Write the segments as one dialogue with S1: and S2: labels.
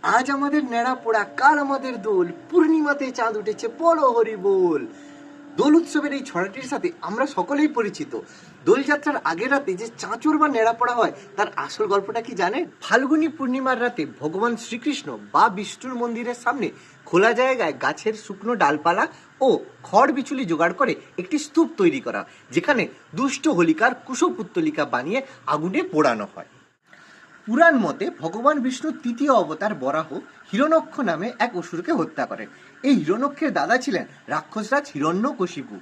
S1: আজ আমাদের ন্যাড়া পোড়া, কাল আমাদের দোল, পূর্ণিমাতে চাঁদ উঠেছে, বড় হরি বল। দোল উৎসবের এই ছড়াটির সাথে আমরা সকলেই পরিচিত। দোলযাত্রার আগের রাতে যে চাঁচর বা ন্যাড়া পড়া হয়, তার আসল গল্পটা কি জানেন? ফাল্গুনী পূর্ণিমার রাতে ভগবান শ্রীকৃষ্ণ বা বিষ্ণুর মন্দিরের সামনে খোলা জায়গায় গাছের শুকনো ডালপালা ও খড় বিচুলি জোগাড় করে একটি স্তূপ তৈরি করা, যেখানে দুষ্ট হোলিকার কুশপুত্তলিকা বানিয়ে আগুনে পোড়ানো হয়। পুরাণ মতে ভগবান বিষ্ণুর তৃতীয় অবতার বরাহ হিরণ্যক্ষ নামে এক অসুরকে হত্যা করেন। এই হিরণ্যক্ষের দাদা ছিলেন রাক্ষসরাজ হিরণ্যকশিপু।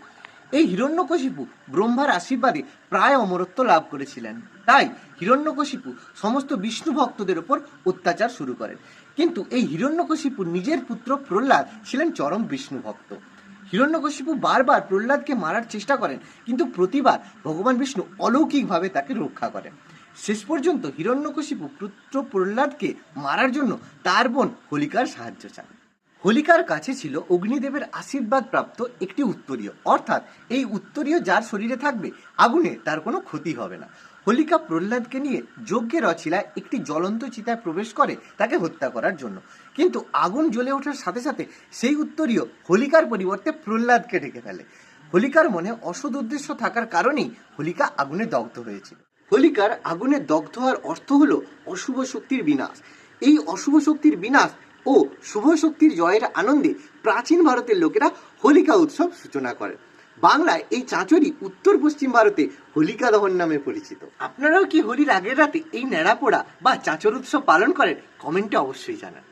S1: এই হিরণ্যকশিপু ব্রহ্মার আশীর্বাদে প্রায় অমরত্ব লাভ করেছিলেন। তাই হিরণ্যকশিপু সমস্ত বিষ্ণু ভক্তদের উপর অত্যাচার শুরু করেন। কিন্তু এই হিরণ্যকশিপু নিজের পুত্র প্রহ্লাদ ছিলেন চরম বিষ্ণু ভক্ত। হিরণ্যকশিপু বারবার প্রহ্লাদকে মারার চেষ্টা করেন, কিন্তু প্রতিবার ভগবান বিষ্ণু অলৌকিকভাবে তাকে রক্ষা করেন। শেষ পর্যন্ত হিরণ্যকশিপু পুত্র প্রহ্লাদকে মারার জন্য তার বোন হোলিকার সাহায্য চান। হোলিকার কাছে ছিল অগ্নিদেবের আশীর্বাদ প্রাপ্ত একটি উত্তরীয়, অর্থাৎ এই উত্তরীয় যার শরীরে থাকবে আগুনে তার কোনো ক্ষতি হবে না। হোলিকা প্রহ্লাদকে নিয়ে যজ্ঞের অছিলায় একটি জ্বলন্ত চিতায় প্রবেশ করে তাকে হত্যা করার জন্য, কিন্তু আগুন জ্বলে ওঠার সাথে সাথে সেই উত্তরীয় হোলিকার পরিবর্তে প্রহ্লাদকে ঢেকে ফেলে। হোলিকার মনে অসৎ উদ্দেশ্য থাকার কারণেই হোলিকা আগুনে দগ্ধ হয়েছিল। হোলিকার আগুনে দগ্ধ হওয়ার অর্থ হলো অশুভ শক্তির বিনাশ। এই অশুভ শক্তির বিনাশ ও শুভ শক্তির জয়ের আনন্দে প্রাচীন ভারতের লোকেরা হোলিকা উৎসব সূচনা করে। বাংলায় এই চাঁচরই উত্তর পশ্চিম ভারতে হোলিকা দহন নামে পরিচিত। আপনারাও কি হোলির আগের রাতে এই ন্যাড়া পোড়া বা চাঁচর উৎসব পালন করেন? কমেন্টে অবশ্যই জানান।